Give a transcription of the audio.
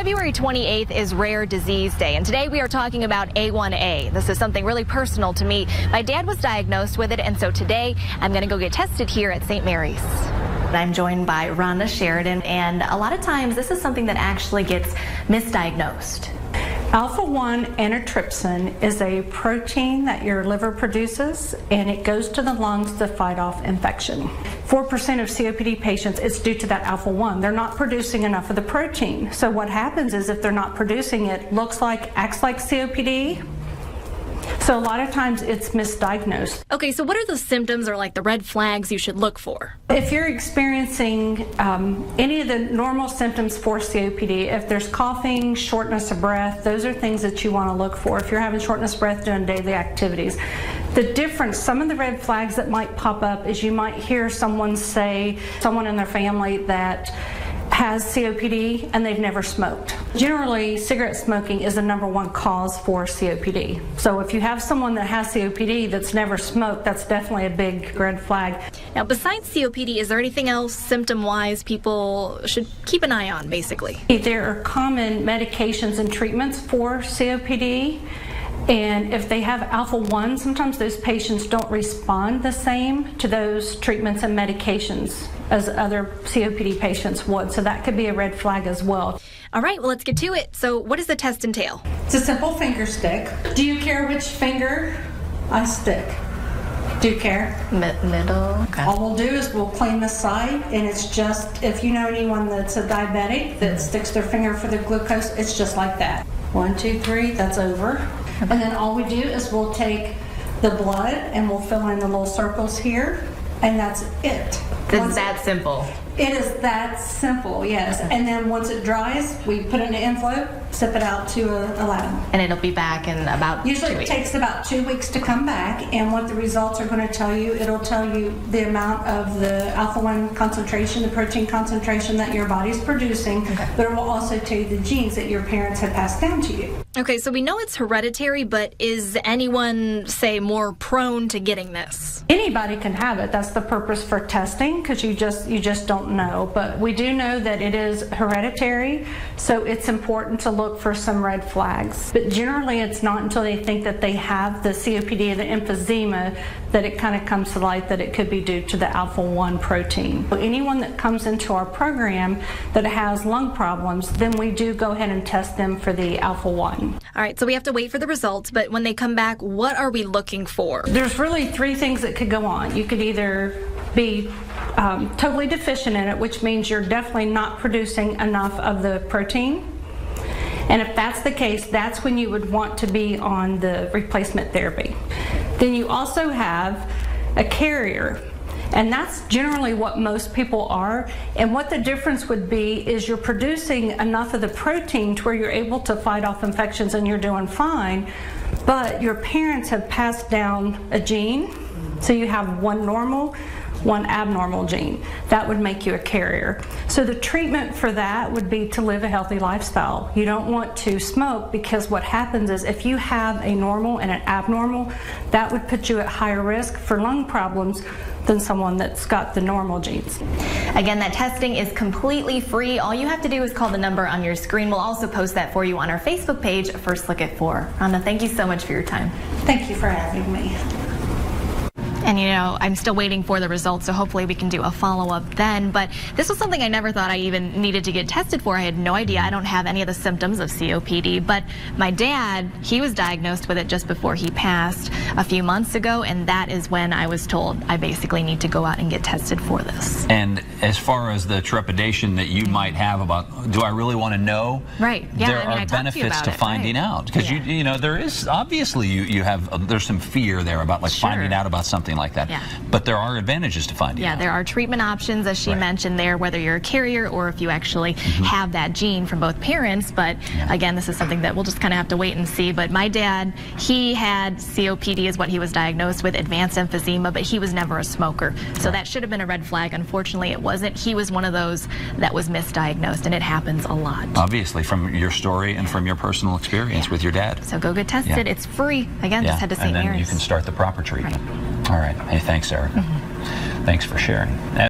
February 28th is Rare Disease Day, and today we are talking about A1A. This is something really personal to me. My dad was diagnosed with it, and so today I'm going to go get tested here at St. Mary's. I'm joined by Rhonda Sheridan, and a lot of times this is something that actually gets misdiagnosed. Alpha-1 antitrypsin is a protein that your liver produces, and it goes to the lungs to fight off infection. 4% of COPD patients, it's due to that alpha-1. They're not producing enough of the protein. So what happens is if they're not producing it, acts like COPD. So a lot of times it's misdiagnosed. Okay, so what are the symptoms or like the red flags you should look for? If you're experiencing any of the normal symptoms for COPD, if there's coughing, shortness of breath, those are things that you want to look for. If you're having shortness of breath doing daily activities. The difference, some of the red flags that might pop up is you might hear someone in their family that has COPD and they've never smoked. Generally, cigarette smoking is the #1 cause for COPD. So if you have someone that has COPD that's never smoked, that's definitely a big red flag. Now, besides COPD, is there anything else symptom-wise people should keep an eye on, basically? There are common medications and treatments for COPD. And if they have alpha-1, sometimes those patients don't respond the same to those treatments and medications as other COPD patients would. So that could be a red flag as well. All right, well, let's get to it. So what does the test entail? It's a simple finger stick. Do you care which finger I stick? Do you care? Middle. Okay. All we'll do is we'll clean the side, and it's just, if you know anyone that's a diabetic that sticks their finger for the glucose, it's just like that. 1, 2, 3, that's over. And then all we do is we'll take the blood and we'll fill in the little circles here, and that's it. It's that simple. It is that simple, yes. And then once it dries, we put it in an envelope, zip it out to a lab. And it'll be back in about Usually 2 weeks. It takes about 2 weeks to come back, and what the results are going to tell you, it'll tell you the amount of the alpha-1 concentration, the protein concentration that your body's producing, but it will also tell you the genes that your parents have passed down to you. Okay, so we know it's hereditary, but is anyone, say, more prone to getting this? Anybody can have it. That's the purpose for testing, because you just don't know. But we do know that it is hereditary, so it's important to look for some red flags. But generally, it's not until they think that they have the COPD or the emphysema that it kind of comes to light that it could be due to the alpha-1 protein. So anyone that comes into our program that has lung problems, then we do go ahead and test them for the alpha-1. All right, so we have to wait for the results, but when they come back, what are we looking for? There's really 3 things that could go on. You could either be totally deficient in it, which means you're definitely not producing enough of the protein. And if that's the case, that's when you would want to be on the replacement therapy. Then you also have a carrier. And that's generally what most people are. And what the difference would be is you're producing enough of the protein to where you're able to fight off infections and you're doing fine, but your parents have passed down a gene. So you have one normal, one abnormal gene. That would make you a carrier. So the treatment for that would be to live a healthy lifestyle. You don't want to smoke, because what happens is if you have a normal and an abnormal, that would put you at higher risk for lung problems than someone that's got the normal genes. Again, that testing is completely free. All you have to do is call the number on your screen. We'll also post that for you on our Facebook page, First Look at 4. Rhonda, thank you so much for your time. Thank you for having me. And you know, I'm still waiting for the results, so hopefully we can do a follow-up then. But this was something I never thought I even needed to get tested for. I had no idea. I don't have any of the symptoms of COPD. But my dad, he was diagnosed with it just before he passed a few months ago, and that is when I was told I basically need to go out and get tested for this. And as far as the trepidation that you might have about, do I really want to know? Right. Yeah, there are benefits to finding out, because you know, there is obviously you have there's some fear there about like finding out about something like that. Yeah. But there are advantages to finding out. Yeah, there are treatment options, as she mentioned there, whether you're a carrier or if you actually have that gene from both parents. But again, this is something that we'll just kind of have to wait and see. But my dad, he had COPD is what he was diagnosed with, advanced emphysema, but he was never a smoker. So that should have been a red flag. Unfortunately, it wasn't. He was one of those that was misdiagnosed, and it happens a lot. Obviously, from your story and from your personal experience with your dad. So go get tested. It's free. Again, just head to St. Mary's. And then you can start the proper treatment. All right. Hey, thanks, Sarah. Thanks for sharing.